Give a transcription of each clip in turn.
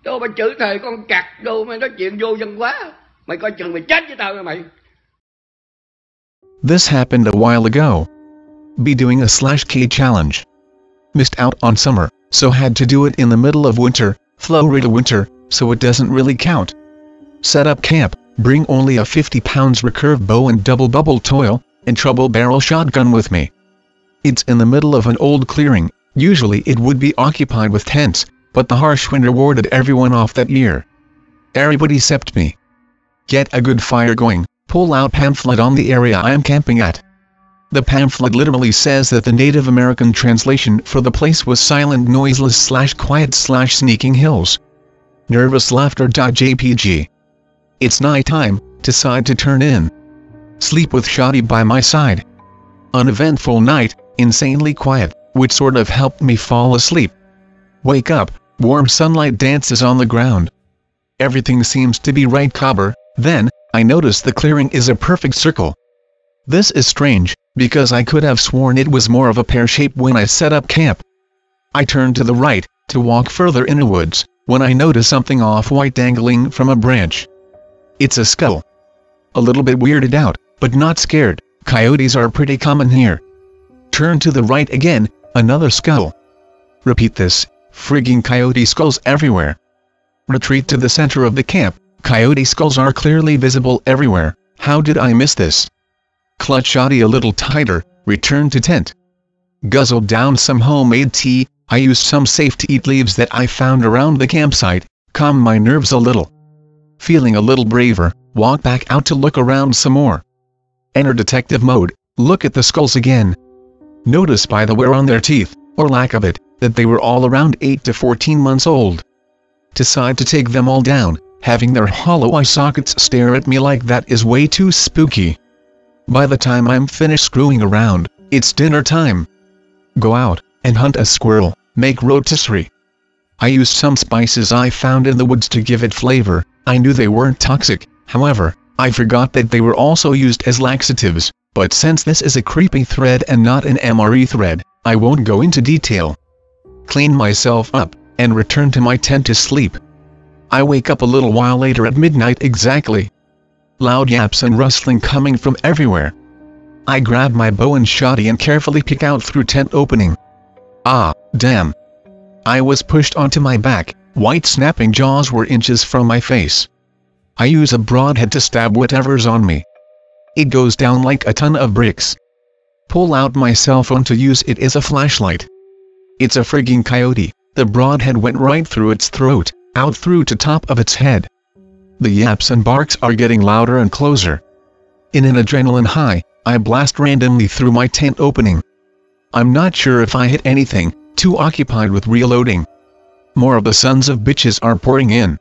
Đâu mà chửi thề con cặc, đâu mày nói chuyện vô văn hóa. Mày coi chừng mày chết với tao nha mày. This happened a while ago. Be doing a /K challenge. Missed out on summer, so had to do it in the middle of winter, Florida winter, so it doesn't really count. Set up camp, bring only a 50 pounds recurve bow and double bubble toil, and trouble barrel shotgun with me. It's in the middle of an old clearing. Usually it would be occupied with tents, but the harsh winter warded everyone off that year. Everybody except me. Get a good fire going, pull out pamphlet on the area I am camping at. The pamphlet literally says that the Native American translation for the place was silent, noiseless / quiet / sneaking hills. Nervous laughter.jpg. It's night time, decide to turn in. Sleep with Shoddy by my side. Uneventful night, insanely quiet, which sort of helped me fall asleep. Wake up, warm sunlight dances on the ground. Everything seems to be right cobber, then, I notice the clearing is a perfect circle. This is strange, because I could have sworn it was more of a pear shape when I set up camp. I turn to the right, to walk further in the woods, when I notice something off-white dangling from a branch. It's a skull. A little bit weirded out, but not scared. Coyotes are pretty common here. Turn to the right again, another skull. Repeat this, frigging coyote skulls everywhere. Retreat to the center of the camp, coyote skulls are clearly visible everywhere. How did I miss this? Clutch Shoddy a little tighter, return to tent. Guzzled down some homemade tea. I used some safe-to-eat leaves that I found around the campsite, calm my nerves a little. Feeling a little braver, walk back out to look around some more. Enter detective mode, look at the skulls again. Notice by the wear on their teeth, or lack of it, that they were all around 8 to 14 months old. Decide to take them all down, having their hollow eye sockets stare at me like that is way too spooky. By the time I'm finished screwing around, it's dinner time. Go out, and hunt a squirrel, make rotisserie. I used some spices I found in the woods to give it flavor. I knew they weren't toxic, however, I forgot that they were also used as laxatives, but since this is a creepy thread and not an MRE thread, I won't go into detail. Clean myself up, and return to my tent to sleep. I wake up a little while later at midnight exactly. Loud yaps and rustling coming from everywhere. I grab my bow and Shoddy and carefully peek out through tent opening. Ah, damn. I was pushed onto my back, white snapping jaws were inches from my face. I use a broadhead to stab whatever's on me. It goes down like a ton of bricks. Pull out my cell phone to use it as a flashlight. It's a frigging coyote. The broadhead went right through its throat, out through to top of its head. The yaps and barks are getting louder and closer. In an adrenaline high, I blast randomly through my tent opening. I'm not sure if I hit anything, too occupied with reloading. More of the sons of bitches are pouring in.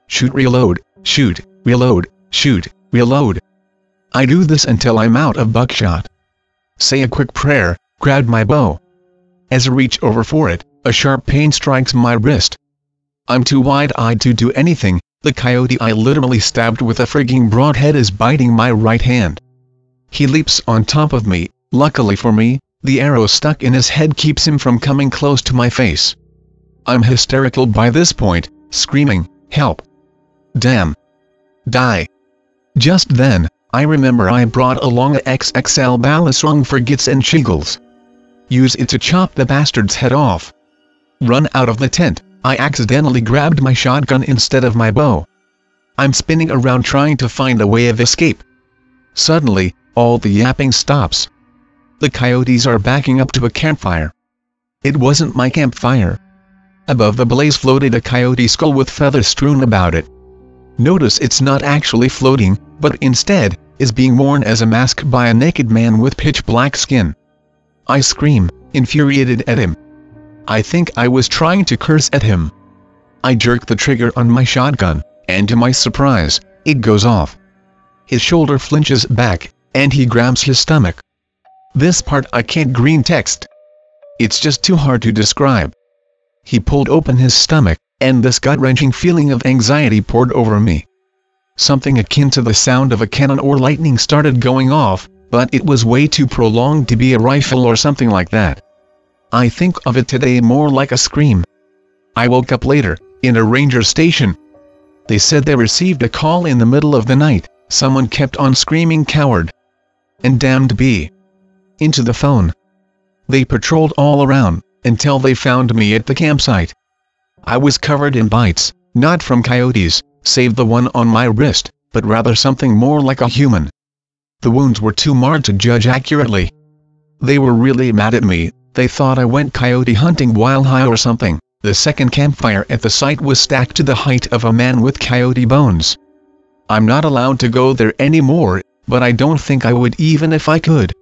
Shoot, reload, shoot, reload, shoot, reload. I do this until I'm out of buckshot. Say a quick prayer, grab my bow. As I reach over for it, a sharp pain strikes my wrist. I'm too wide-eyed to do anything. The coyote I literally stabbed with a frigging broadhead is biting my right hand. He leaps on top of me. Luckily for me, the arrow stuck in his head keeps him from coming close to my face. I'm hysterical by this point, screaming, "Help! Damn! Die!" Just then, I remember I brought along a XXL balisong for gits and shiggles. Use it to chop the bastard's head off. Run out of the tent. I accidentally grabbed my shotgun instead of my bow. I'm spinning around trying to find a way of escape. Suddenly, all the yapping stops. The coyotes are backing up to a campfire. It wasn't my campfire. Above the blaze floated a coyote skull with feathers strewn about it. Notice it's not actually floating, but instead, is being worn as a mask by a naked man with pitch black skin. I scream, infuriated at him. I think I was trying to curse at him. I jerk the trigger on my shotgun, and to my surprise, it goes off. His shoulder flinches back, and he grabs his stomach. This part I can't green text. It's just too hard to describe. He pulled open his stomach, and this gut-wrenching feeling of anxiety poured over me. Something akin to the sound of a cannon or lightning started going off, but it was way too prolonged to be a rifle or something like that. I think of it today more like a scream. I woke up later, in a ranger station. They said they received a call in the middle of the night. Someone kept on screaming "coward" and "damned be" into the phone. They patrolled all around, until they found me at the campsite. I was covered in bites, not from coyotes, save the one on my wrist, but rather something more like a human. The wounds were too marred to judge accurately. They were really mad at me. They thought I went coyote hunting while high or something. The second campfire at the site was stacked to the height of a man with coyote bones. I'm not allowed to go there anymore, but I don't think I would even if I could.